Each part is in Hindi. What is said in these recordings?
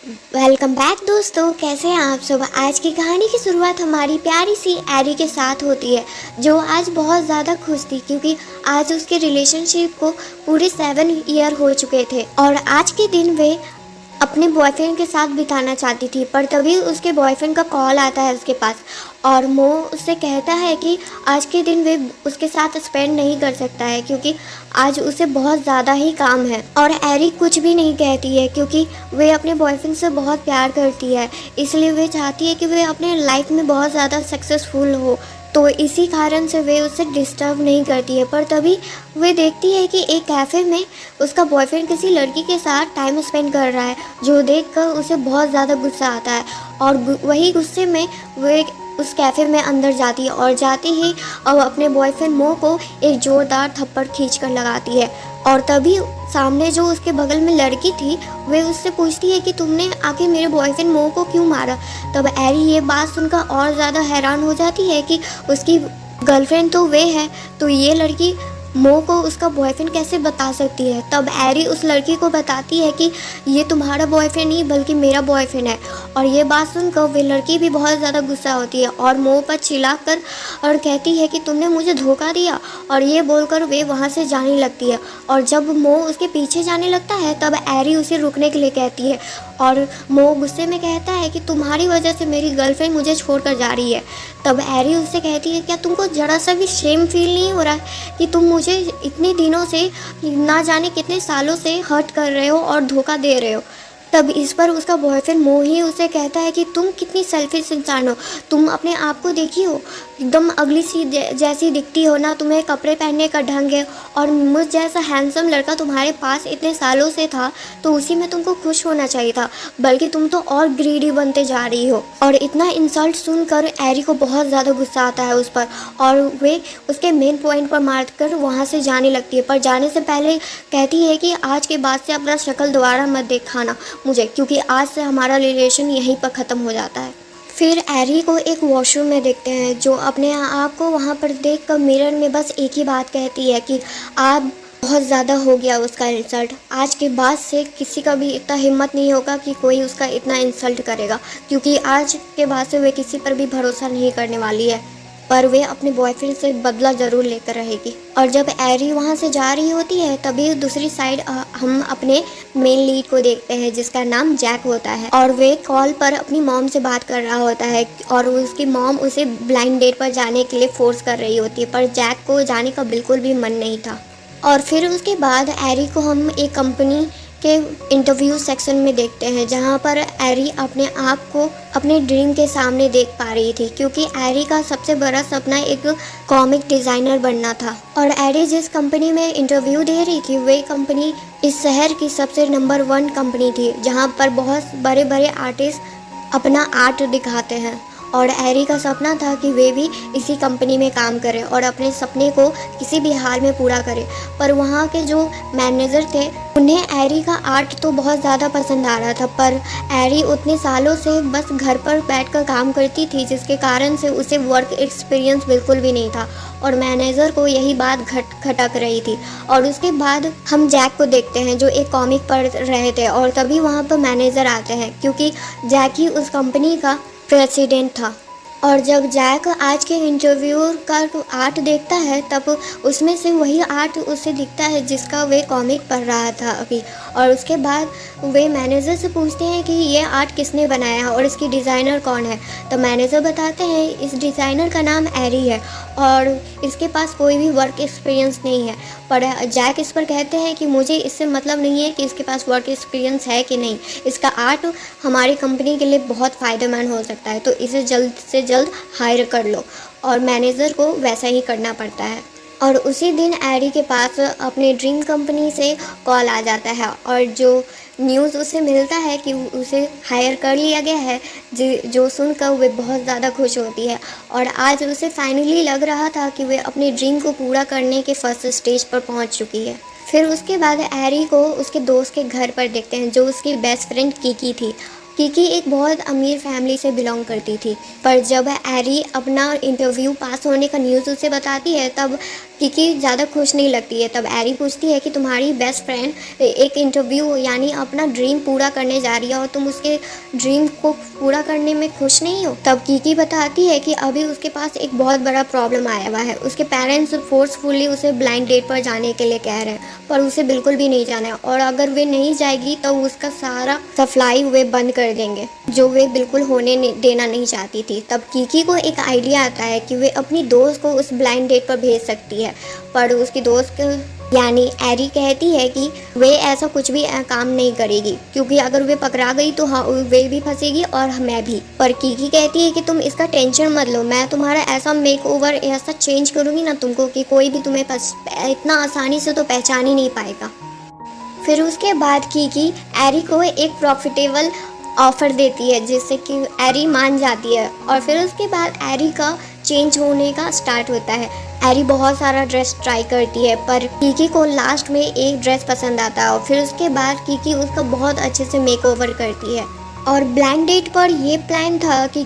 वेलकम बैक दोस्तों, कैसे हैं आप सब। आज की कहानी की शुरुआत हमारी प्यारी सी एरी के साथ होती है, जो आज बहुत ज़्यादा खुश थी क्योंकि आज उसके रिलेशनशिप को पूरे 7 ईयर हो चुके थे और आज के दिन वे अपने बॉयफ्रेंड के साथ बिताना चाहती थी। पर तभी उसके बॉयफ्रेंड का कॉल आता है उसके पास और वो उससे कहता है कि आज के दिन वे उसके साथ स्पेंड नहीं कर सकता है क्योंकि आज उसे बहुत ज़्यादा ही काम है। और एरी कुछ भी नहीं कहती है क्योंकि वे अपने बॉयफ्रेंड से बहुत प्यार करती है, इसलिए वे चाहती है कि वे अपने लाइफ में बहुत ज़्यादा सक्सेसफुल हो, तो इसी कारण से वे उसे डिस्टर्ब नहीं करती है। पर तभी वे देखती है कि एक कैफ़े में उसका बॉयफ्रेंड किसी लड़की के साथ टाइम स्पेंड कर रहा है, जो देखकर उसे बहुत ज़्यादा गुस्सा आता है और वही गुस्से में वे उस कैफ़े में अंदर जाती है और जाते ही अब अपने बॉयफ्रेंड मो को एक ज़ोरदार थप्पड़ खींचकर लगाती है। और तभी सामने जो उसके बगल में लड़की थी वे उससे पूछती है कि तुमने आके मेरे बॉयफ्रेंड मो को क्यों मारा। तब एरी ये बात सुनकर और ज़्यादा हैरान हो जाती है कि उसकी गर्लफ्रेंड तो वे है, तो ये लड़की मो को उसका बॉयफ्रेंड कैसे बता सकती है। तब एरी उस लड़की को बताती है कि ये तुम्हारा बॉयफ्रेंड नहीं बल्कि मेरा बॉयफ्रेंड है। और ये बात सुनकर वे लड़की भी बहुत ज़्यादा गुस्सा होती है और मो पर चिल्लाकर और कहती है कि तुमने मुझे धोखा दिया, और ये बोलकर वे वहाँ से जाने लगती है। और जब मो उसके पीछे जाने लगता है तब एरी उसे रुकने के लिए कहती है और मो गुस्से में कहता है कि तुम्हारी वजह से मेरी गर्लफ्रेंड मुझे छोड़कर जा रही है। तब एरी उससे कहती है क्या तुमको ज़रा सा भी शेम फील नहीं हो रहा है कि तुम मुझे इतने दिनों से ना जाने कितने सालों से हर्ट कर रहे हो और धोखा दे रहे हो। तब इस पर उसका बॉयफ्रेंड मो ही उसे कहता है कि तुम कितनी सेल्फिश इंसान हो, तुम अपने आप को देखी हो, एकदम अगली सी जैसी दिखती हो ना, तुम्हें कपड़े पहनने का ढंग है और मुझ जैसा हैंडसम लड़का तुम्हारे पास इतने सालों से था तो उसी में तुमको खुश होना चाहिए था, बल्कि तुम तो और ग्रीडी बनते जा रही हो। और इतना इंसल्ट सुनकर एरी को बहुत ज़्यादा गुस्सा आता है उस पर और वे उसके मेन पॉइंट पर मारकर वहाँ से जाने लगती है। पर जाने से पहले कहती है कि आज के बाद से अपना शक्ल दोबारा मत दिखाना मुझे, क्योंकि आज से हमारा रिलेशन यहीं पर ख़त्म हो जाता है। फिर एरी को एक वॉशरूम में देखते हैं, जो अपने आप को वहाँ पर देखकर मिरर में बस एक ही बात कहती है कि आप बहुत ज़्यादा हो गया उसका इंसल्ट। आज के बाद से किसी का भी इतना हिम्मत नहीं होगा कि कोई उसका इतना इंसल्ट करेगा, क्योंकि आज के बाद से वे किसी पर भी भरोसा नहीं करने वाली है। पर वे अपने बॉयफ्रेंड से बदला ज़रूर लेकर रहेगी। और जब एरी वहाँ से जा रही होती है तभी दूसरी साइड हम अपने मेन लीड को देखते हैं, जिसका नाम जैक होता है और वे कॉल पर अपनी मॉम से बात कर रहा होता है और उसकी मॉम उसे ब्लाइंड डेट पर जाने के लिए फोर्स कर रही होती है, पर जैक को जाने का बिल्कुल भी मन नहीं था। और फिर उसके बाद एरी को हम एक कंपनी के इंटरव्यू सेक्शन में देखते हैं, जहां पर एरी अपने आप को अपने ड्रीम के सामने देख पा रही थी, क्योंकि एरी का सबसे बड़ा सपना एक कॉमिक डिज़ाइनर बनना था। और एरी जिस कंपनी में इंटरव्यू दे रही थी वे कंपनी इस शहर की सबसे नंबर 1 कंपनी थी, जहां पर बहुत बड़े बड़े आर्टिस्ट अपना आर्ट दिखाते हैं। और एरी का सपना था कि वे भी इसी कंपनी में काम करें और अपने सपने को किसी भी हाल में पूरा करें। पर वहाँ के जो मैनेजर थे उन्हें एरी का आर्ट तो बहुत ज़्यादा पसंद आ रहा था, पर एरी उतने सालों से बस घर पर बैठकर काम करती थी, जिसके कारण से उसे वर्क एक्सपीरियंस बिल्कुल भी नहीं था और मैनेजर को यही बात खटक रही थी। और उसके बाद हम जैक को देखते हैं, जो एक कॉमिक पढ़ रहे थे और तभी वहाँ पर मैनेजर आते हैं, क्योंकि जैक ही उस कंपनी का प्रेसिडेंट था। और जब जैक आज के इंटरव्यू का आर्ट देखता है तब उसमें से वही आर्ट उसे दिखता है जिसका वे कॉमिक पढ़ रहा था अभी। और उसके बाद वे मैनेजर से पूछते हैं कि ये आर्ट किसने बनाया है और इसकी डिज़ाइनर कौन है। तो मैनेजर बताते हैं इस डिज़ाइनर का नाम एरी है और इसके पास कोई भी वर्क एक्सपीरियंस नहीं है। पर जैक इस पर कहते हैं कि मुझे इससे मतलब नहीं है कि इसके पास वर्क एक्सपीरियंस है कि नहीं, इसका आर्ट हमारी कंपनी के लिए बहुत फ़ायदेमंद हो सकता है, तो इसे जल्द से जल्द हायर कर लो। और मैनेजर को वैसा ही करना पड़ता है। और उसी दिन एरी के पास अपने ड्रीम कंपनी से कॉल आ जाता है और जो न्यूज़ उसे मिलता है कि उसे हायर कर लिया गया है, जो सुनकर वे बहुत ज़्यादा खुश होती है। और आज उसे फाइनली लग रहा था कि वे अपने ड्रीम को पूरा करने के फर्स्ट स्टेज पर पहुंच चुकी है। फिर उसके बाद एरी को उसके दोस्त के घर पर देखते हैं, जो उसकी बेस्ट फ्रेंड किकी थी। किकी एक बहुत अमीर फैमिली से बिलोंग करती थी, पर जब एरी अपना इंटरव्यू पास होने का न्यूज़ उसे बताती है तब कीकी ज़्यादा खुश नहीं लगती है। तब एरी पूछती है कि तुम्हारी बेस्ट फ्रेंड एक इंटरव्यू यानी अपना ड्रीम पूरा करने जा रही है और तुम उसके ड्रीम को पूरा करने में खुश नहीं हो। तब कीकी बताती है कि अभी उसके पास एक बहुत बड़ा प्रॉब्लम आया हुआ है। उसके पेरेंट्स फोर्सफुली उसे ब्लाइंड डेट पर जाने के लिए कह रहे हैं, पर उसे बिल्कुल भी नहीं जाना है, और अगर वे नहीं जाएगी तो उसका सारा सप्लाई वे बंद कर देंगे, जो वे बिल्कुल होने देना नहीं चाहती थी। तब कीकी को एक आइडिया आता है कि वे अपनी दोस्त को उस ब्लाइंड डेट पर भेज सकती है, पर उसकी दोस्त यानी एरी कहती है कि वे ऐसा कुछ भी काम नहीं करेगी, क्योंकि अगर वे पकड़ा गई तो हाँ वे भी फंसेगी और मैं भी। पर कीकी कहती है कि तुम इसका टेंशन मत लो, मैं तुम्हारा ऐसा मेकओवर ऐसा चेंज करूँगी ना तुमको कि कोई भी तुम्हें इतना आसानी से तो पहचान ही नहीं पाएगा। फिर उसके बाद कीकी एरी को एक प्रॉफिटेबल ऑफ़र देती है, जिससे कि एरी मान जाती है, और फिर उसके बाद एरी का चेंज होने का स्टार्ट होता है। एरी बहुत सारा ड्रेस ट्राई करती है, पर कीकी को लास्ट में एक ड्रेस पसंद आता है, और फिर उसके बाद कीकी उसका बहुत अच्छे से मेकओवर करती है। और ब्लाइंड डेट पर ये प्लान था कि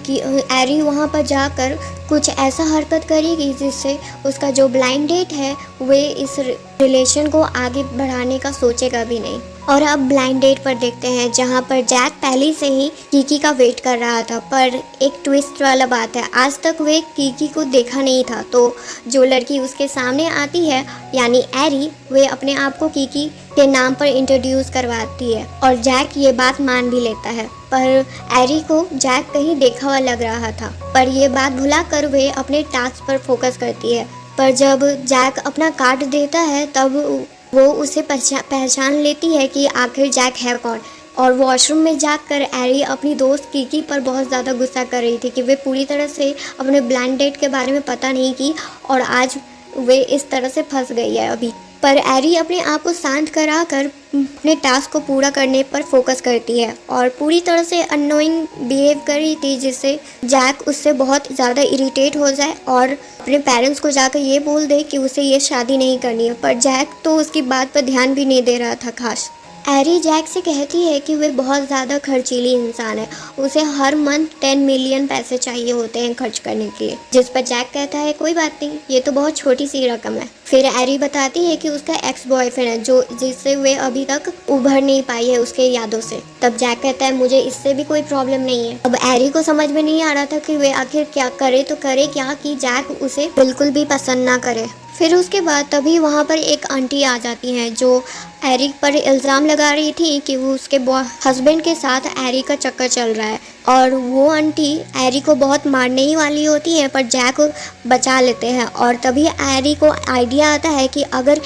एरी वहाँ पर जाकर कुछ ऐसा हरकत करेगी जिससे उसका जो ब्लाइंड डेट है वे इस रिलेशन को आगे बढ़ाने का सोचेगा भी नहीं। और अब ब्लाइंड डेट पर देखते हैं, जहाँ पर जैक पहले से ही कीकी का वेट कर रहा था, पर एक ट्विस्ट वाला बात है, आज तक वे कीकी को देखा नहीं था। तो जो लड़की उसके सामने आती है यानी एरी, वे अपने आप को कीकी के नाम पर इंट्रोड्यूस करवाती है, और जैक ये बात मान भी लेता है। पर एरी को जैक कहीं देखा हुआ लग रहा था, पर ये बात भुलाकर वे अपने टास्क पर फोकस करती है। पर जब जैक अपना कार्ड देता है तब वो उसे पहचान लेती है कि आखिर जैक है कौन। और वॉशरूम में जाकर एरी अपनी दोस्त कीकी पर बहुत ज़्यादा गुस्सा कर रही थी कि वे पूरी तरह से अपने ब्लाइंड डेट के बारे में पता नहीं की, और आज वे इस तरह से फंस गई है अभी। पर एरी अपने आप को शांत कराकर अपने टास्क को पूरा करने पर फोकस करती है, और पूरी तरह से अननोइंग बिहेव कर रही थी, जिससे जैक उससे बहुत ज़्यादा इरिटेट हो जाए और अपने पेरेंट्स को जाकर ये बोल दे कि उसे ये शादी नहीं करनी है। पर जैक तो उसकी बात पर ध्यान भी नहीं दे रहा था खास। एरी जैक से कहती है कि वे बहुत ज़्यादा खर्चीली इंसान है, उसे हर मंथ 10 मिलियन पैसे चाहिए होते हैं खर्च करने के लिए, जिस पर जैक कहता है कोई बात नहीं, ये तो बहुत छोटी सी रकम है। फिर एरी बताती है कि उसका एक्स बॉयफ्रेंड है जो जिससे वे अभी तक उभर नहीं पाई है उसके यादों से। तब जैक कहता है मुझे इससे भी कोई प्रॉब्लम नहीं है। अब एरी को समझ में नहीं आ रहा था कि वे आखिर क्या करे, तो करे क्या कि जैक उसे बिल्कुल भी पसंद ना करे। फिर उसके बाद तभी वहाँ पर एक आंटी आ जाती हैं जो एरी पर इल्ज़ाम लगा रही थी कि वो उसके हस्बैंड के साथ एरी का चक्कर चल रहा है, और वो आंटी एरी को बहुत मारने ही वाली होती है, पर जैक को बचा लेते हैं। और तभी एरी को आइडिया आता है कि अगर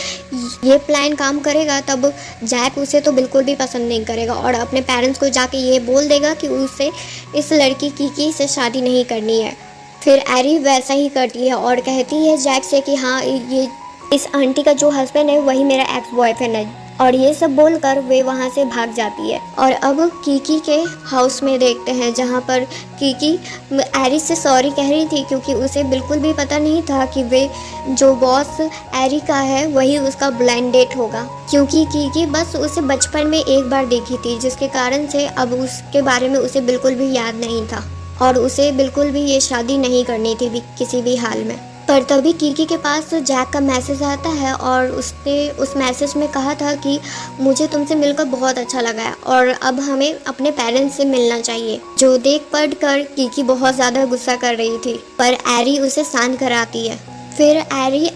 ये प्लान काम करेगा तब जैक उसे तो बिल्कुल भी पसंद नहीं करेगा, और अपने पेरेंट्स को जाके ये बोल देगा कि उसे इस लड़की कीकी से शादी नहीं करनी है। फिर एरी वैसा ही करती है और कहती है जैक से कि हाँ ये इस आंटी का जो हस्बैंड है वही मेरा एक्स बॉयफ्रेंड है, और ये सब बोलकर वे वहाँ से भाग जाती है। और अब कीकी के हाउस में देखते हैं, जहाँ पर कीकी एरी से सॉरी कह रही थी, क्योंकि उसे बिल्कुल भी पता नहीं था कि वे जो बॉस एरी का है वही उसका ब्लाइंड डेट होगा, क्योंकि कीकी बस उसे बचपन में एक बार देखी थी, जिसके कारण से अब उसके बारे में उसे बिल्कुल भी याद नहीं था, और उसे बिल्कुल भी ये शादी नहीं करनी थी किसी भी हाल में। पर तभी कीकी के पास जैक का मैसेज आता है, और उसने उस मैसेज में कहा था कि मुझे तुमसे मिलकर बहुत अच्छा लगा है और अब हमें अपने पेरेंट्स से मिलना चाहिए। जो देख पढ़ कर कीकी बहुत ज़्यादा गुस्सा कर रही थी, पर एरी उसे शांत कराती है। फिर एरी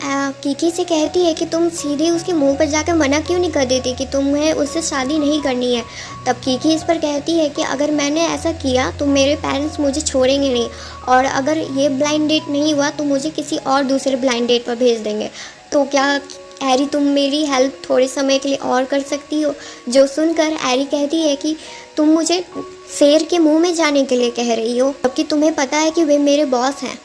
कीकी से कहती है कि तुम सीधे उसके मुंह पर जाकर मना क्यों नहीं कर देती कि तुम्हें उससे शादी नहीं करनी है। तब कीकी इस पर कहती है कि अगर मैंने ऐसा किया तो मेरे पेरेंट्स मुझे छोड़ेंगे नहीं, और अगर ये ब्लाइंड डेट नहीं हुआ तो मुझे किसी और दूसरे ब्लाइंड डेट पर भेज देंगे। तो क्या एरी तुम मेरी हेल्प थोड़े समय के लिए और कर सकती हो? जो सुनकर एरी कहती है कि तुम मुझे शेर के मुँह में जाने के लिए कह रही हो, जबकि तुम्हें पता है कि वे मेरे बॉस हैं।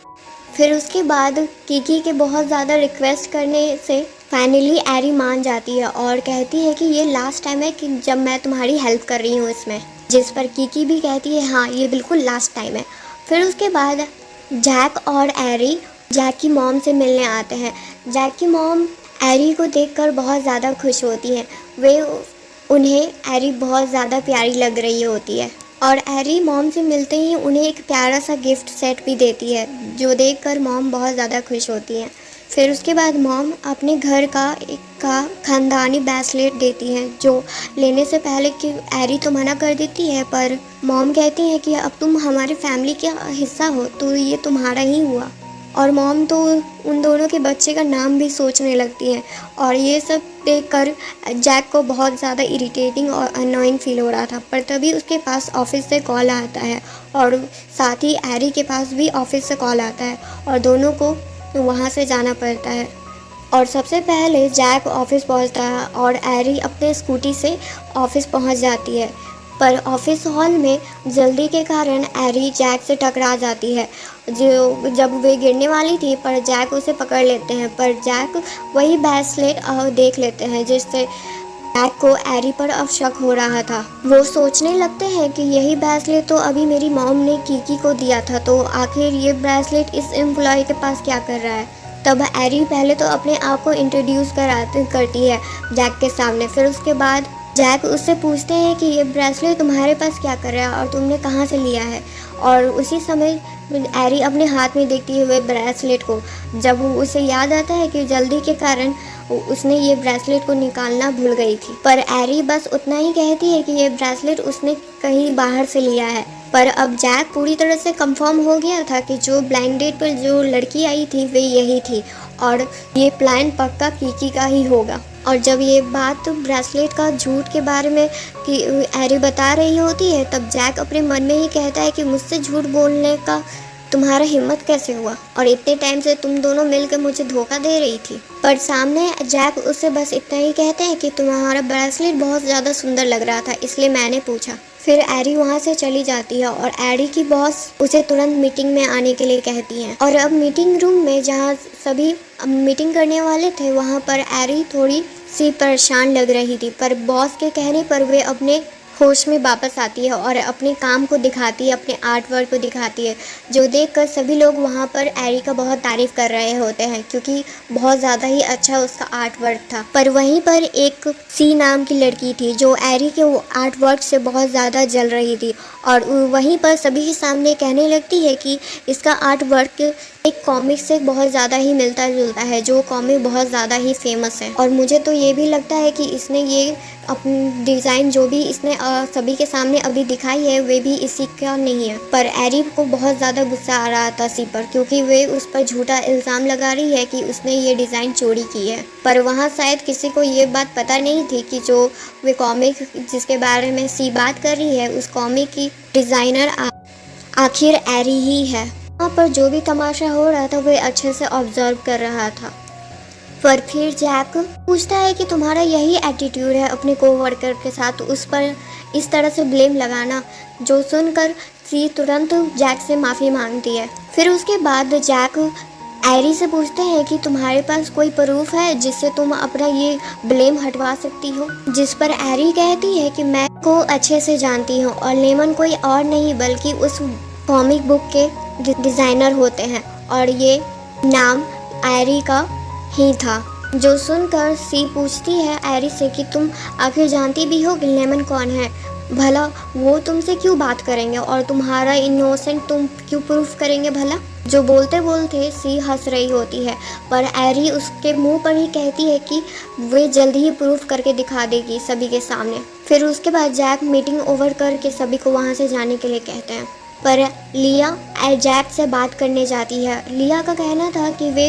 फिर उसके बाद कीकी के बहुत ज़्यादा रिक्वेस्ट करने से फाइनली एरी मान जाती है और कहती है कि ये लास्ट टाइम है कि जब मैं तुम्हारी हेल्प कर रही हूँ इसमें, जिस पर कीकी भी कहती है हाँ ये बिल्कुल लास्ट टाइम है। फिर उसके बाद जैक और एरी जैक की मॉम से मिलने आते हैं। जैक की मॉम एरी को देखकर बहुत ज़्यादा खुश होती हैं। उन्हें एरी बहुत ज़्यादा प्यारी लग रही होती है, और एरी मॉम से मिलते ही उन्हें एक प्यारा सा गिफ्ट सेट भी देती है, जो देखकर मॉम बहुत ज़्यादा खुश होती हैं। फिर उसके बाद मॉम अपने घर का ख़ानदानी ब्रेसलेट देती हैं, जो लेने से पहले कि एरी तो मना कर देती है, पर मॉम कहती हैं कि अब तुम हमारी फैमिली का हिस्सा हो तो ये तुम्हारा ही हुआ। और मॉम तो उन दोनों के बच्चे का नाम भी सोचने लगती हैं। और ये सब देखकर जैक को बहुत ज़्यादा इरिटेटिंग और अननोइंग फील हो रहा था, पर तभी उसके पास ऑफिस से कॉल आता है और साथ ही एरी के पास भी ऑफिस से कॉल आता है और दोनों को वहाँ से जाना पड़ता है। और सबसे पहले जैक ऑफिस पहुँचता है और एरी अपने स्कूटी से ऑफिस पहुँच जाती है, पर ऑफिस हॉल में जल्दी के कारण एरी जैक से टकरा जाती है। जब वे गिरने वाली थी पर जैक उसे पकड़ लेते हैं, पर जैक वही ब्रेसलेट देख लेते हैं जिससे जैक को एरी पर अब शक हो रहा था। वो सोचने लगते हैं कि यही ब्रेसलेट तो अभी मेरी मॉम ने कीकी को दिया था, तो आखिर ये ब्रेसलेट इस एम्प्लॉय के पास क्या कर रहा है। तब एरी पहले तो अपने आप को इंट्रोड्यूस करती है जैक के सामने। फिर उसके बाद जैक उससे पूछते हैं कि ये ब्रेसलेट तुम्हारे पास क्या कर रहा है और तुमने कहाँ से लिया है। और उसी समय एरी अपने हाथ में देखती हुए ब्रेसलेट को, जब उसे याद आता है कि जल्दी के कारण उसने ये ब्रेसलेट को निकालना भूल गई थी, पर एरी बस उतना ही कहती है कि ये ब्रेसलेट उसने कहीं बाहर से लिया है। पर अब जैक पूरी तरह से कंफर्म हो गया था कि जो ब्लाइंड डेट पर जो लड़की आई थी वे यही थी और ये प्लान पक्का कीकी का ही होगा। और जब ये बात ब्रेसलेट का झूठ के बारे में कि एरी बता रही होती है, तब जैक अपने मन में ही कहता है कि मुझसे झूठ बोलने का तुम्हारा हिम्मत कैसे हुआ, और इतने टाइम से तुम दोनों मिलकर मुझे धोखा दे रही थी। पर सामने जैक उससे बस इतना ही कहते हैं कि तुम्हारा ब्रेसलेट बहुत ज़्यादा सुंदर लग रहा था, इसलिए मैंने पूछा। फिर एरी वहाँ से चली जाती है और एरी की बॉस उसे तुरंत मीटिंग में आने के लिए कहती हैं। और अब मीटिंग रूम में जहाँ सभी मीटिंग करने वाले थे, वहाँ पर एरी थोड़ी सी परेशान लग रही थी, पर बॉस के कहने पर वे अपने होश में वापस आती है और अपने काम को दिखाती है, अपने आर्ट वर्क को दिखाती है, जो देखकर सभी लोग वहाँ पर एरी का बहुत तारीफ़ कर रहे होते हैं क्योंकि बहुत ज़्यादा ही अच्छा उसका आर्ट वर्क था। पर वहीं पर एक सी नाम की लड़की थी जो एरी के वो आर्ट वर्क से बहुत ज़्यादा जल रही थी और वहीं पर सभी के सामने कहने लगती है कि इसका आर्ट वर्क एक कॉमिक से बहुत ज़्यादा ही मिलता जुलता है, जो कॉमिक बहुत ज़्यादा ही फेमस है। और मुझे तो ये भी लगता है कि इसने ये अपनी डिज़ाइन जो भी इसने सभी के सामने अभी दिखाई है वे भी इसी का नहीं है। पर एरी को बहुत ज़्यादा गुस्सा आ रहा था सी पर, क्योंकि वे उस पर झूठा इल्ज़ाम लगा रही है कि उसने ये डिज़ाइन चोरी की है। पर वहाँ शायद किसी को ये बात पता नहीं थी कि जो वे कॉमिक जिसके बारे में सी बात कर रही है, उस कॉमिक की डिज़ाइनर आखिर एरी ही है। वहाँ पर जो भी तमाशा हो रहा था वे अच्छे से ऑब्जर्व कर रहा था। पर फिर जैक पूछता है कि तुम्हारा यही एटीट्यूड है अपने कोवर्कर के साथ उस पर इस तरह से ब्लेम लगाना, जो सुनकर सी तुरंत जैक से माफ़ी मांगती है। फिर उसके बाद जैक एरी से पूछते हैं कि तुम्हारे पास कोई प्रूफ है जिससे तुम अपना ये ब्लेम हटवा सकती हो, जिस पर एरी कहती है कि मैं को अच्छे से जानती हूँ और लेमन कोई और नहीं बल्कि उस कॉमिक बुक के डिज़ाइनर होते हैं और ये नाम एरी का ही था। जो सुनकर सी पूछती है एरी से कि तुम आखिर जानती भी हो कि लेमन कौन है, भला वो तुमसे क्यों बात करेंगे और तुम्हारा इनोसेंट तुम क्यों प्रूफ करेंगे भला। जो बोलते बोलते सी हंस रही होती है, पर एरी उसके मुंह पर ही कहती है कि वे जल्दी ही प्रूफ करके दिखा देगी सभी के सामने। फिर उसके बाद जैक मीटिंग ओवर करके सभी को वहाँ से जाने के लिए कहते हैं, पर लिया जैक से बात करने जाती है। लिया का कहना था कि वे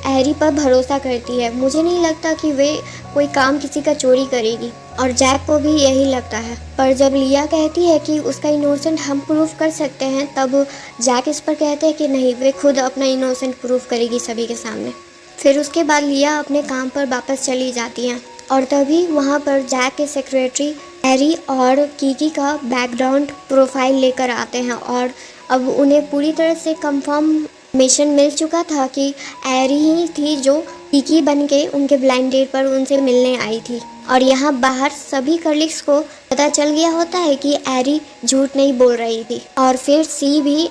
एरी पर भरोसा करती है, मुझे नहीं लगता कि वे कोई काम किसी का चोरी करेगी, और जैक को भी यही लगता है। पर जब लिया कहती है कि उसका इनोसेंट हम प्रूफ कर सकते हैं, तब जैक इस पर कहते हैं कि नहीं, वे खुद अपना इनोसेंट प्रूफ करेगी सभी के सामने। फिर उसके बाद लिया अपने काम पर वापस चली जाती हैं और तभी वहाँ पर जैक के सेक्रेटरी एरी और कीकी का बैकग्राउंड प्रोफाइल लेकर आते हैं और अब उन्हें पूरी तरह से कंफर्मेशन मिल चुका था कि एरी ही थी जो कीकी बन के उनके ब्लाइंड डेट पर उनसे मिलने आई थी। और यहाँ बाहर सभी कलीग्स को पता चल गया होता है कि एरी झूठ नहीं बोल रही थी। और फिर सी भी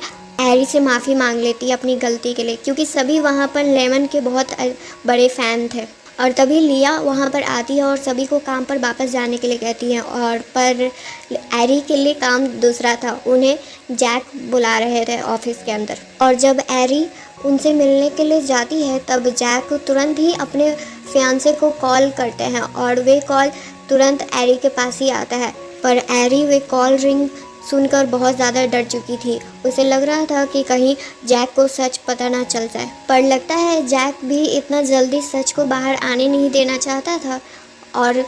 एरी से माफ़ी मांग लेती है अपनी गलती के लिए, क्योंकि सभी वहाँ पर लेमन के बहुत बड़े फ़ैन थे। और तभी लिया वहाँ पर आती है और सभी को काम पर वापस जाने के लिए कहती है, और पर एरी के लिए काम दूसरा था, उन्हें जैक बुला रहे थे ऑफिस के अंदर। और जब एरी उनसे मिलने के लिए जाती है तब जैक तुरंत ही अपने फियांसे को कॉल करते हैं और वे कॉल तुरंत एरी के पास ही आता है। पर एरी वे कॉल रिंग सुनकर बहुत ज़्यादा डर चुकी थी। उसे लग रहा था कि कहीं जैक को सच पता ना चल जाए, पर लगता है जैक भी इतना जल्दी सच को बाहर आने नहीं देना चाहता था और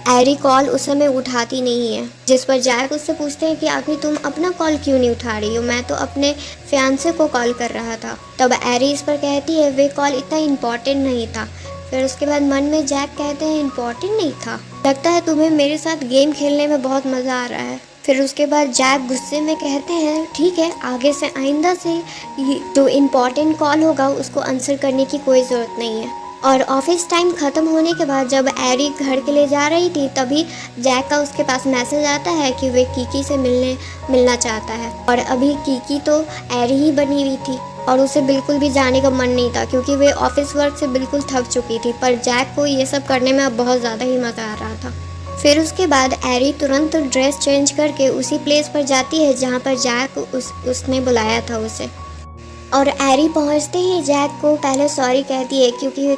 एरी कॉल उस समय उठाती नहीं है। जिस पर जैक उससे पूछते हैं कि आखिर तुम अपना कॉल क्यों नहीं उठा रही हो, मैं तो अपने फियांसे को कॉल कर रहा था। तब एरी इस पर कहती है वे कॉल इतना इम्पोर्टेंट नहीं था। फिर उसके बाद मन में जैक कहते हैं इम्पोर्टेंट नहीं था, लगता है तुम्हें मेरे साथ गेम खेलने में बहुत मज़ा आ रहा है। फिर उसके बाद जैक गुस्से में कहते हैं ठीक है, आगे से आइंदा से जो इम्पोर्टेंट कॉल होगा उसको आंसर करने की कोई ज़रूरत नहीं है। और ऑफिस टाइम ख़त्म होने के बाद जब एरी घर के लिए जा रही थी तभी जैक का उसके पास मैसेज आता है कि वे कीकी से मिलना चाहता है। और अभी कीकी तो एरी ही बनी हुई थी और उसे बिल्कुल भी जाने का मन नहीं था क्योंकि वे ऑफिस वर्क से बिल्कुल थक चुकी थी। पर जैक को ये सब करने में अब बहुत ज़्यादा ही मज़ा आ रहा था। फिर उसके बाद एरी तुरंत ड्रेस चेंज करके उसी प्लेस पर जाती है जहाँ पर जैक उसने बुलाया था उसे। और एरी पहुंचते ही जैक को पहले सॉरी कहती है क्योंकि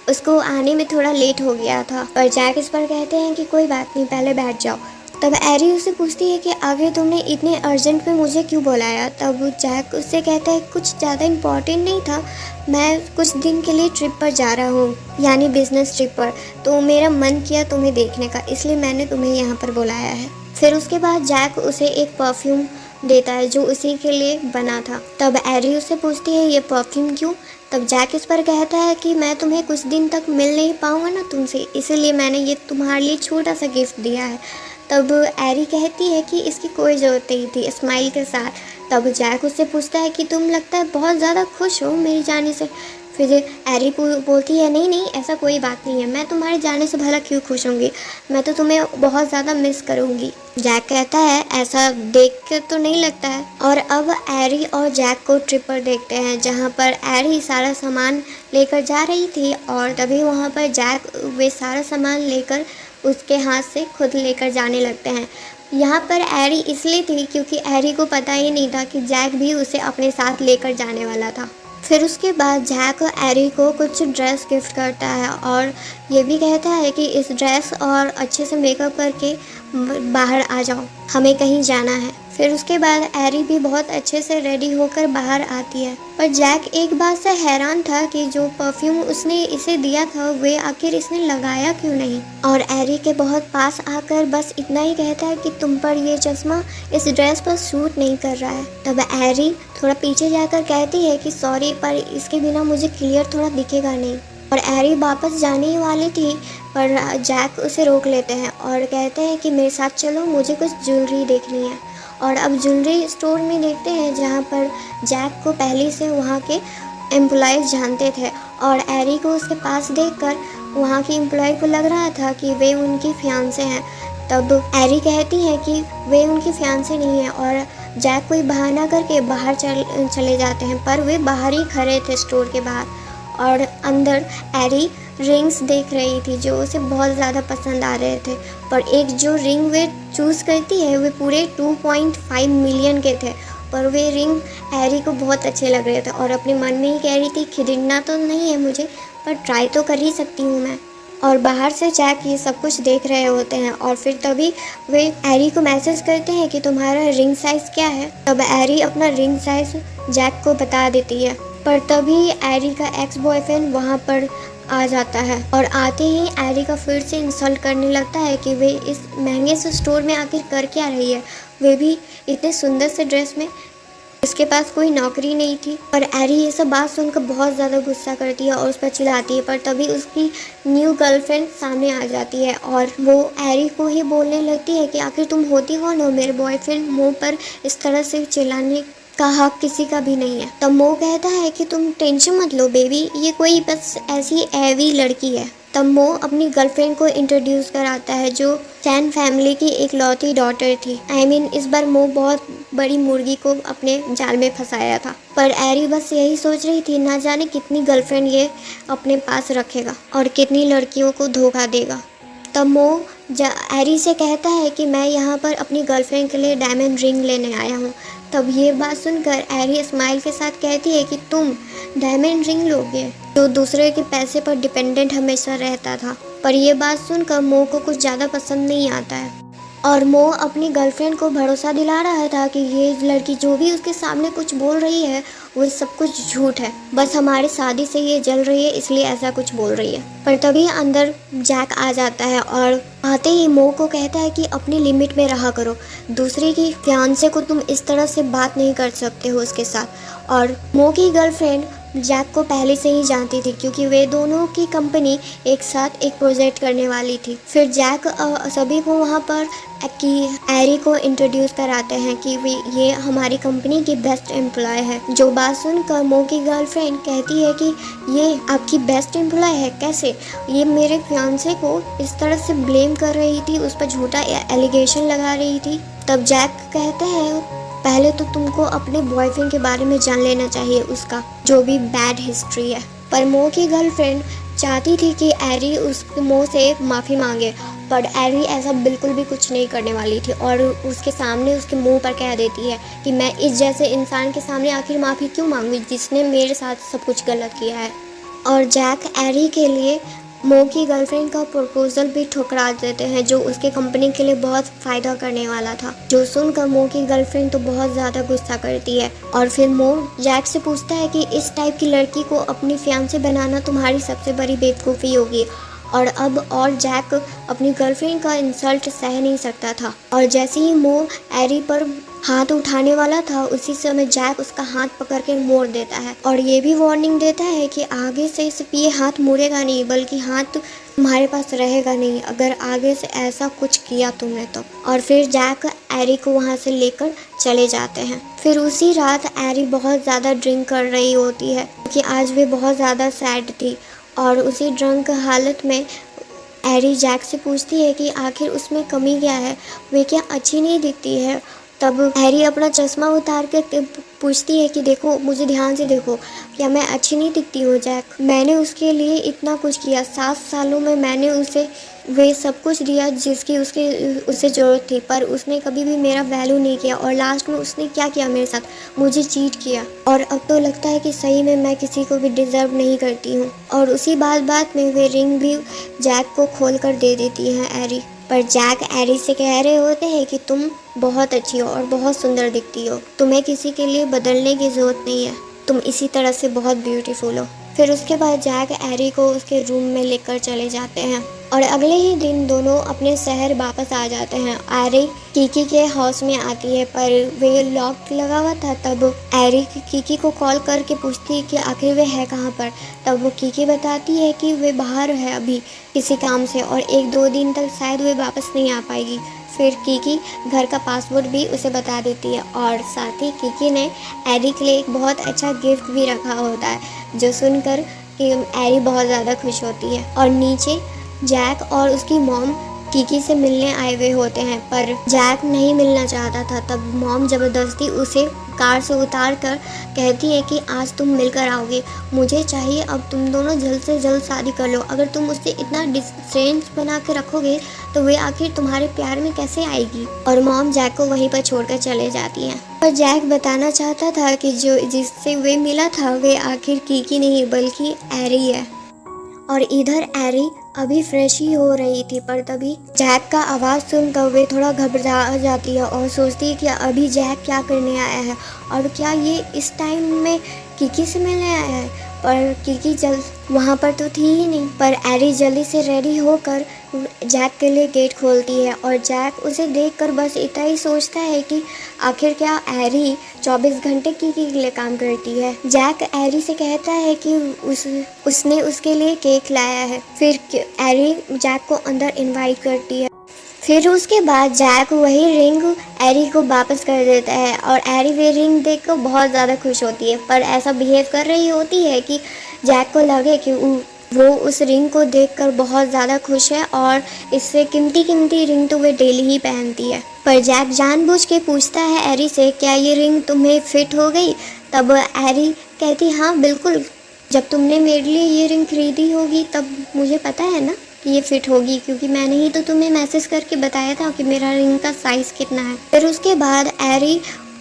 उसको आने में थोड़ा लेट हो गया था। पर जैक इस पर कहते हैं कि कोई बात नहीं, पहले बैठ जाओ। तब एरी उससे पूछती है कि आगे तुमने इतने अर्जेंट में मुझे क्यों बुलाया। तब जैक उससे कहता है कुछ ज़्यादा इम्पोर्टेंट नहीं था, मैं कुछ दिन के लिए ट्रिप पर जा रहा हूँ, यानी बिजनेस ट्रिप पर, तो मेरा मन किया तुम्हें देखने का, इसलिए मैंने तुम्हें यहाँ पर बुलाया है। फिर उसके बाद जैक उसे एक परफ्यूम देता है जो उसी के लिए बना था। तब एरी उससे पूछती है ये परफ्यूम क्यों। तब जैक इस पर कहता है कि मैं तुम्हें कुछ दिन तक मिल नहीं पाऊंगा ना तुमसे, इसीलिए मैंने ये तुम्हारे लिए छोटा सा गिफ्ट दिया है। तब एरी कहती है कि इसकी कोई ज़रूरत नहीं थी, स्माइल के साथ। तब जैक उससे पूछता है कि तुम लगता है बहुत ज़्यादा खुश हो मेरे जाने से। फिर एरी बोलती है नहीं नहीं, ऐसा कोई बात नहीं है, मैं तुम्हारे जाने से भला क्यों खुश होंगी, मैं तो तुम्हें बहुत ज़्यादा मिस करूँगी। जैक कहता है ऐसा देख कर तो नहीं लगता है। और अब एरी और जैक को ट्रिप पर देखते हैं जहाँ पर एरी सारा सामान लेकर जा रही थी और तभी वहाँ पर जैक वे सारा सामान लेकर उसके हाथ से खुद लेकर जाने लगते हैं। यहाँ पर एरी इसलिए थी क्योंकि एरी को पता ही नहीं था कि जैक भी उसे अपने साथ लेकर जाने वाला था। फिर उसके बाद जैक एरी को कुछ ड्रेस गिफ्ट करता है और ये भी कहता है कि इस ड्रेस और अच्छे से मेकअप करके बाहर आ जाओ, हमें कहीं जाना है। फिर उसके बाद एरी भी बहुत अच्छे से रेडी होकर बाहर आती है। पर जैक एक बात से हैरान था कि जो परफ्यूम उसने इसे दिया था वे आखिर इसने लगाया क्यों नहीं। और एरी के बहुत पास आकर बस इतना ही कहता है कि तुम पर ये चश्मा इस ड्रेस पर सूट नहीं कर रहा है। तब एरी थोड़ा पीछे जाकर कहती है कि सॉरी, पर इसके बिना मुझे क्लियर थोड़ा दिखेगा नहीं। और एरी वापस जाने ही वाली थी पर जैक उसे रोक लेते हैं और कहते हैं कि मेरे साथ चलो, मुझे कुछ ज्वेलरी देखनी है। और अब ज्वेलरी स्टोर में देखते हैं जहाँ पर जैक को पहले से वहाँ के एम्प्लॉयज़ जानते थे और एरी को उसके पास देखकर वहाँ की एम्प्लॉय को लग रहा था कि वे उनकी फियांसे हैं। तब एरी कहती है कि वे उनकी फियांसे नहीं है और जैक कोई बहाना करके बाहर चले जाते हैं। पर वे बाहर ही खड़े थे स्टोर के बाहर और अंदर एरी रिंग्स देख रही थी जो उसे बहुत ज़्यादा पसंद आ रहे थे। पर एक जो रिंग वे चूज़ करती है वे पूरे 2.5 मिलियन के थे। पर वे रिंग एरी को बहुत अच्छे लग रहे थे और अपने मन में ही कह रही थी खरीदना तो नहीं है मुझे, पर ट्राई तो कर ही सकती हूँ मैं। और बाहर से जैक ये सब कुछ देख रहे होते हैं और फिर तभी वे एरी को मैसेज करते हैं कि तुम्हारा रिंग साइज़ क्या है। तब एरी अपना रिंग साइज़ जैक को बता देती है। पर तभी एरी का एक्स बॉयफ्रेंड वहाँ पर आ जाता है और आते ही एरी का फिर से इंसल्ट करने लगता है कि वे इस महंगे से स्टोर में आखिर कर क्या रही है, वे भी इतने सुंदर से ड्रेस में, उसके पास कोई नौकरी नहीं थी। पर एरी ये सब बात सुनकर बहुत ज़्यादा गुस्सा करती है और उस पर चिल्लाती है। पर तभी उसकी न्यू गर्लफ्रेंड सामने आ जाती है और वो एरी को ही बोलने लगती है कि आखिर तुम होती कौन हो, मेरे बॉयफ्रेंड मुँह पर इस तरह से चिल्लाने का हक किसी का भी नहीं है। तब मो कहता है कि तुम टेंशन मत लो बेबी, ये कोई बस ऐसी एवी लड़की है। तब मो अपनी गर्लफ्रेंड को इंट्रोड्यूस कराता है जो चैन फैमिली की एक लौती डॉटर थी। इस बार मो बहुत बड़ी मुर्गी को अपने जाल में फंसाया था। पर एरी बस यही सोच रही थी ना जाने कितनी गर्लफ्रेंड ये अपने पास रखेगा और कितनी लड़कियों को धोखा देगा। तब मो एरी से कहता है कि मैं यहाँ पर अपनी गर्लफ्रेंड के लिए डायमंड रिंग लेने आया हूँ, तब ये बात सुनकर एरी स्माइल के साथ कहती है कि तुम डायमंड रिंग लोगे, जो दूसरे के पैसे पर डिपेंडेंट हमेशा रहता था। पर यह बात सुनकर मो को कुछ ज़्यादा पसंद नहीं आता है और मो अपनी गर्लफ्रेंड को भरोसा दिला रहा था कि ये लड़की जो भी उसके सामने कुछ बोल रही है वो सब कुछ झूठ है, बस हमारी शादी से ये जल रही है इसलिए ऐसा कुछ बोल रही है। पर तभी अंदर जैक आ जाता है और आते ही मो को कहता है कि अपनी लिमिट में रहा करो, दूसरे की फियांसे को तुम इस तरह से बात नहीं कर सकते हो उसके साथ। और मो की गर्लफ्रेंड जैक को पहले से ही जानती थी क्योंकि वे दोनों की कंपनी एक साथ एक प्रोजेक्ट करने वाली थी। फिर जैक सभी को वहाँ पर कि एरी को इंट्रोड्यूस कराते हैं कि ये हमारी कंपनी की बेस्ट एम्प्लॉय है। जो बात सुनकर मो की गर्लफ्रेंड कहती है कि ये आपकी बेस्ट एम्प्लॉय है कैसे, ये मेरे फियांसे को इस तरह से ब्लेम कर रही थी, उस पर झूठा एलिगेशन लगा रही थी। तब जैक कहते हैं पहले तो तुमको अपने बॉयफ्रेंड के बारे में जान लेना चाहिए, उसका जो भी बैड हिस्ट्री है। पर मो की गर्लफ्रेंड चाहती थी कि एरी उस मो से माफ़ी मांगे, पर एरी ऐसा बिल्कुल भी कुछ नहीं करने वाली थी और उसके सामने उसके मुंह पर कह देती है कि मैं इस जैसे इंसान के सामने आखिर माफ़ी क्यों मांगूँ जिसने मेरे साथ सब कुछ गलत किया है। और जैक एरी के लिए मो की गर्लफ्रेंड का प्रपोजल भी ठुकरा देते हैं जो उसके कंपनी के लिए बहुत फ़ायदा करने वाला था। जो सुनकर मो की गर्लफ्रेंड तो बहुत ज़्यादा गुस्सा करती है और फिर मो जैक से पूछता है कि इस टाइप की लड़की को अपनी फियांसे बनाना तुम्हारी सबसे बड़ी बेवकूफ़ी होगी। और जैक अपनी गर्लफ्रेंड का इंसल्ट सह नहीं सकता था और जैसे ही मो एरी पर हाथ उठाने वाला था उसी समय जैक उसका हाथ पकड़ के मोड़ देता है और ये भी वार्निंग देता है कि आगे से सिर्फ ये हाथ मुड़ेगा नहीं बल्कि हाथ तुम्हारे पास रहेगा नहीं अगर आगे से ऐसा कुछ किया तुमने तो। और फिर जैक एरी को वहाँ से लेकर चले जाते हैं। फिर उसी रात एरी बहुत ज़्यादा ड्रिंक कर रही होती है क्योंकि आज वे बहुत ज़्यादा सैड थी और उसी ड्रंक हालत में एरी जैक से पूछती है कि आखिर उसमें कमी क्या है, वे क्या अच्छी नहीं दिखती है। तब एरी अपना चश्मा उतार कर पूछती है कि देखो मुझे ध्यान से देखो, क्या मैं अच्छी नहीं दिखती हूँ जैक, मैंने उसके लिए इतना कुछ किया, 7 सालों में मैंने उसे वे सब कुछ दिया जिसकी उसे ज़रूरत थी, पर उसने कभी भी मेरा वैल्यू नहीं किया और लास्ट में उसने क्या किया मेरे साथ, मुझे चीट किया और अब तो लगता है कि सही में मैं किसी को भी डिज़र्व नहीं करती हूँ। और उसी बात में वे रिंग भी जैक को खोल कर दे देती हैं एरी। पर जैक एरी से कह रहे होते हैं कि तुम बहुत अच्छी हो और बहुत सुंदर दिखती हो, तुम्हें किसी के लिए बदलने की ज़रूरत नहीं है, तुम इसी तरह से बहुत ब्यूटीफुल हो। फिर उसके बाद जैक एरी को उसके रूम में लेकर चले जाते हैं और अगले ही दिन दोनों अपने शहर वापस आ जाते हैं। एरी कीकी के हाउस में आती है पर वे लॉक लगा हुआ था। तब एरी कीकी को कॉल करके पूछती है कि आखिर वे है कहाँ पर। तब वो कीकी बताती है कि वे बाहर है अभी किसी काम से और 1-2 दिन तक शायद वे वापस नहीं आ पाएगी। फिर कीकी घर का पासवर्ड भी उसे बता देती है और साथ ही कीकी ने एरी के लिए एक बहुत अच्छा गिफ्ट भी रखा होता है जो सुनकर कि एरी बहुत ज़्यादा खुश होती है। और नीचे जैक और उसकी मॉम कीकी से मिलने आए हुए होते हैं पर जैक नहीं मिलना चाहता था। तब मॉम ज़बरदस्ती उसे कार से उतार कर कहती है कि आज तुम मिलकर आओगे, मुझे चाहिए अब तुम दोनों जल्द से जल्द शादी कर लो, अगर तुम उससे इतना डिस्टेंस बना के रखोगे तो वे आखिर तुम्हारे प्यार में कैसे आएगी। और मॉम जैक को वहीं पर छोड़कर चले जाती हैं। पर जैक बताना चाहता था कि जो जिससे वे मिला था वे आखिर कीकी नहीं बल्कि एरी है। और इधर एरी अभी फ्रेश ही हो रही थी पर तभी जैक का आवाज़ सुनकर वे थोड़ा घबरा जाती है और सोचती है कि अभी जैक क्या करने आया है और क्या ये इस टाइम में कीकी से मिलने आया है। पर कीकी वहाँ पर तो थी ही नहीं। पर एरी जल्दी से रेडी होकर जैक के लिए गेट खोलती है और जैक उसे देखकर बस इतना ही सोचता है कि आखिर क्या एरी 24 घंटे कीकी के लिए काम करती है। जैक एरी से कहता है कि उसने उसके लिए केक लाया है। फिर एरी जैक को अंदर इनवाइट करती है। फिर उसके बाद जैक वही रिंग एरी को वापस कर देता है और एरी वे रिंग देखकर बहुत ज़्यादा खुश होती है पर ऐसा बिहेव कर रही होती है कि जैक को लगे कि वो उस रिंग को देखकर बहुत ज़्यादा खुश है और इससे कीमती रिंग तो वे डेली ही पहनती है। पर जैक जानबूझ के पूछता है एरी से क्या ये रिंग तुम्हें फिट हो गई। तब एरी कहती हाँ बिल्कुल, जब तुमने मेरे लिए ये रिंग खरीदी होगी तब मुझे पता है ना कि ये फिट होगी क्योंकि मैंने ही तो तुम्हें मैसेज करके बताया था कि मेरा रिंग का साइज़ कितना है। फिर उसके बाद एरी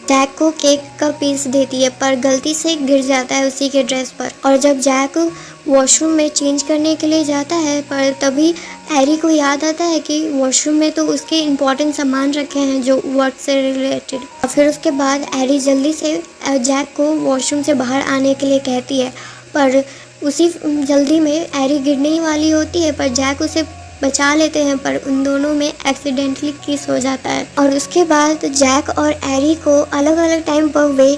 जैक को केक का पीस देती है पर गलती से गिर जाता है उसी के ड्रेस पर। और जब जैक वॉशरूम में चेंज करने के लिए जाता है पर तभी हैरी को याद आता है कि वॉशरूम में तो उसके इम्पोर्टेंट सामान रखे हैं जो वर्क से रिलेटेड। और फिर उसके बाद हैरी जल्दी से जैक को वॉशरूम से बाहर आने के लिए कहती है पर उसी जल्दी में हैरी गिरने ही वाली होती है पर जैक उसे बचा लेते हैं पर उन दोनों में एक्सीडेंटली किस हो जाता है। और उसके बाद जैक और हैरी को अलग अलग टाइम पर वे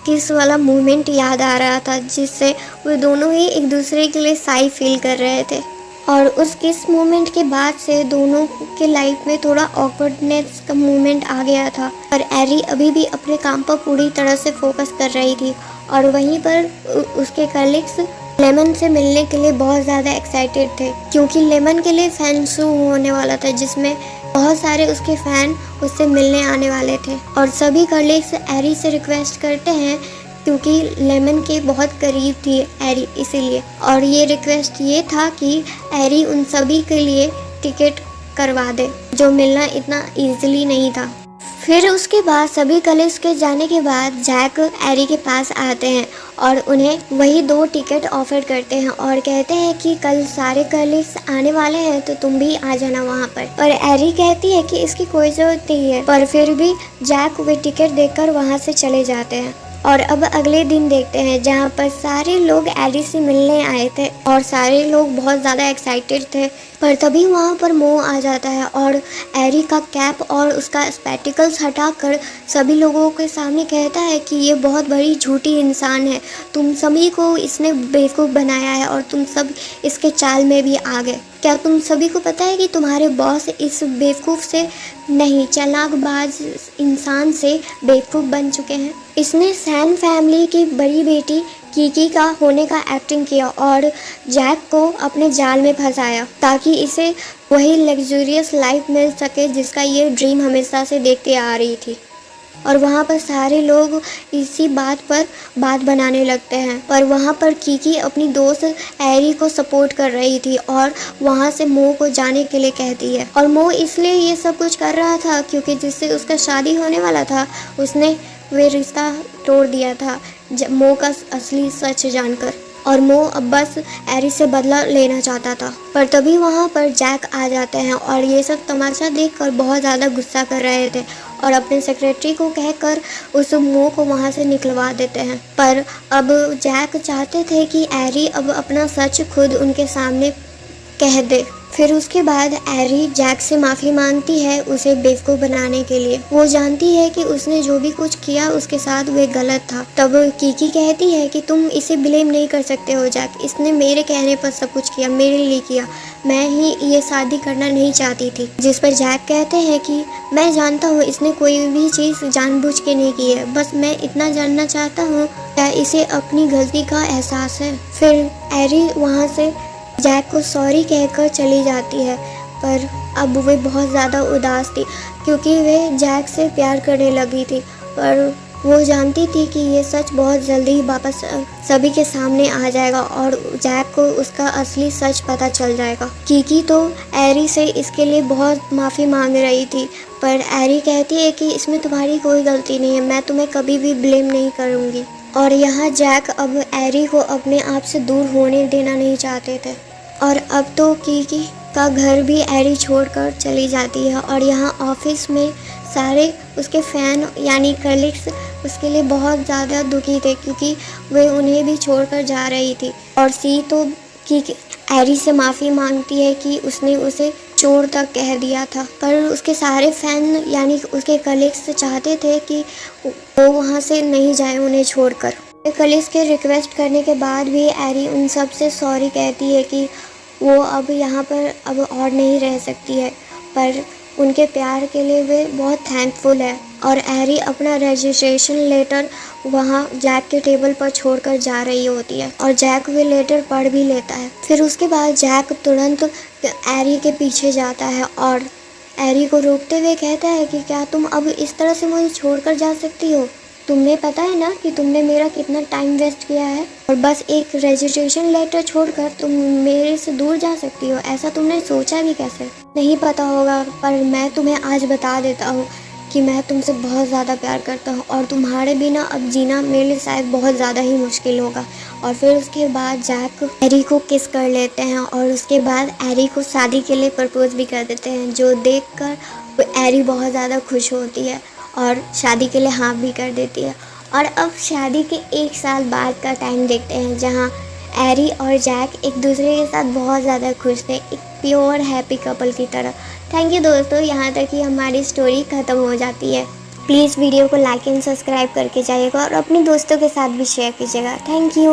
किस वाला मोमेंट याद आ रहा था जिससे वो दोनों ही एक दूसरे के लिए साई फील कर रहे थे। और उस किस मोमेंट के बाद से दोनों के लाइफ में थोड़ा ऑकवर्डनेस का मोमेंट आ गया था पर हैरी अभी भी अपने काम पर पूरी तरह से फोकस कर रही थी। और वहीं पर उसके कलीग्स लेमन से मिलने के लिए बहुत ज़्यादा एक्साइटेड थे क्योंकि लेमन के लिए फैन शो होने वाला था जिसमें बहुत सारे उसके फ़ैन उससे मिलने आने वाले थे। और सभी कलीग्स हैरी से रिक्वेस्ट करते हैं क्योंकि लेमन के बहुत करीब थी हैरी इसीलिए। और ये रिक्वेस्ट ये था कि हैरी उन सभी के लिए टिकट करवा दे जो मिलना इतना ईजिली नहीं था। फिर उसके बाद सभी कलीग्स के जाने के बाद जैक हैरी के पास आते हैं और उन्हें वही 2 टिकट ऑफर करते हैं और कहते हैं कि कल सारे कलीग्स आने वाले हैं तो तुम भी आ जाना वहाँ पर हैरी कहती है कि इसकी कोई ज़रूरत नहीं है पर फिर भी जैक वे टिकट देकर वहाँ से चले जाते हैं। और अब अगले दिन देखते हैं जहाँ पर सारे लोग हैरी से मिलने आए थे और सारे लोग बहुत ज़्यादा एक्साइटेड थे पर तभी वहाँ पर मो आ जाता है और हैरी का कैप और उसका स्पेटिकल्स हटाकर सभी लोगों के सामने कहता है कि ये बहुत बड़ी झूठी इंसान है, तुम सभी को इसने बेवकूफ़ बनाया है और तुम सब इसके चाल में भी आ गए। क्या तुम सभी को पता है कि तुम्हारे बॉस इस बेवकूफ़ से नहीं चालाकबाज इंसान से बेवकूफ़ बन चुके हैं। इसने सैन फैमिली की बड़ी बेटी कीकी का होने का एक्टिंग किया और जैक को अपने जाल में फंसाया ताकि इसे वही लग्जूरियस लाइफ मिल सके जिसका ये ड्रीम हमेशा से देखते आ रही थी। और वहाँ पर सारे लोग इसी बात पर बात बनाने लगते हैं पर वहाँ पर कीकी अपनी दोस्त हैरी को सपोर्ट कर रही थी और वहाँ से मो को जाने के लिए कहती है। और मो इसलिए ये सब कुछ कर रहा था क्योंकि जिससे उसका शादी होने वाला था उसने वे रिश्ता तोड़ दिया था मो का असली सच जानकर। और मो अब बस हैरी से बदला लेना चाहता था पर तभी वहाँ पर जैक आ जाते हैं और ये सब तमाशा देखकर बहुत ज़्यादा गुस्सा कर रहे थे और अपने सेक्रेटरी को कहकर उस मो को वहाँ से निकलवा देते हैं। पर अब जैक चाहते थे कि हैरी अब अपना सच खुद उनके सामने कह दे। फिर उसके बाद हैरी जैक से माफ़ी मांगती है उसे बेवकूफ़ बनाने के लिए। वो जानती है कि उसने जो भी कुछ किया उसके साथ वे गलत था। तब कीकी कहती है कि तुम इसे ब्लेम नहीं कर सकते हो जैक, इसने मेरे कहने पर सब कुछ किया, मेरे लिए किया, मैं ही ये शादी करना नहीं चाहती थी। जिस पर जैक कहते हैं कि मैं जानता हूँ इसने कोई भी चीज़ जानबूझ के नहीं की है, बस मैं इतना जानना चाहता हूँ क्या इसे अपनी गलती का एहसास है। फिर हैरी वहाँ से जैक को सॉरी कहकर चली जाती है पर अब वे बहुत ज़्यादा उदास थी क्योंकि वे जैक से प्यार करने लगी थी पर वो जानती थी कि ये सच बहुत जल्दी ही वापस सभी के सामने आ जाएगा और जैक को उसका असली सच पता चल जाएगा। कीकी तो हैरी से इसके लिए बहुत माफ़ी मांग रही थी पर हैरी कहती है कि इसमें तुम्हारी कोई गलती नहीं है, मैं तुम्हें कभी भी ब्लेम नहीं करूँगी। और यहाँ जैक अब हैरी को अपने आप से दूर होने देना नहीं चाहते थे और अब तो कीकी का घर भी हैरी छोड़कर चली जाती है। और यहाँ ऑफिस में सारे उसके फ़ैन यानी कलीग्स उसके लिए बहुत ज़्यादा दुखी थे क्योंकि वे उन्हें भी छोड़कर जा रही थी। और सी तो हैरी से माफ़ी मांगती है कि उसने उसे चोर तक कह दिया था पर उसके सारे फ़ैन यानी उसके कलीग्स चाहते थे कि वो वहाँ से नहीं जाए उन्हें छोड़कर। कलीग्स के रिक्वेस्ट करने के बाद भी हैरी उन सब से सॉरी कहती है कि वो अब यहाँ पर अब और नहीं रह सकती है पर उनके प्यार के लिए वे बहुत थैंकफुल है। और हैरी अपना रजिस्ट्रेशन लेटर वहाँ जैक के टेबल पर छोड़कर जा रही होती है और जैक वे लेटर पढ़ भी लेता है। फिर उसके बाद जैक तुरंत हैरी के पीछे जाता है और हैरी को रोकते हुए कहता है कि क्या तुम अब इस तरह से मुझे छोड़कर जा सकती हो, तुम्हें पता है ना कि तुमने मेरा कितना टाइम वेस्ट किया है और बस एक रजिस्ट्रेशन लेटर छोड़कर तुम मेरे से दूर जा सकती हो, ऐसा तुमने सोचा भी कैसे? नहीं पता होगा पर मैं तुम्हें आज बता देता हूँ कि मैं तुमसे बहुत ज़्यादा प्यार करता हूँ और तुम्हारे बिना अब जीना मेरे लिए शायद बहुत ज़्यादा ही मुश्किल होगा। और फिर उसके बाद जैक एरी को किस कर लेते हैं और उसके बाद एरी को शादी के लिए प्रपोज भी कर देते हैं, जो देखकर एरी बहुत ज़्यादा खुश होती है और शादी के लिए हाँ भी कर देती है। और अब शादी के 1 साल बाद का टाइम देखते हैं, जहाँ एरी और जैक एक दूसरे के साथ बहुत ज़्यादा खुश थे, एक प्योर हैप्पी कपल की तरह। थैंक यू दोस्तों, यहाँ तक ही हमारी स्टोरी ख़त्म हो जाती है। प्लीज़ वीडियो को लाइक एंड सब्सक्राइब करके जाइएगा और अपने दोस्तों के साथ भी शेयर कीजिएगा। Thank you.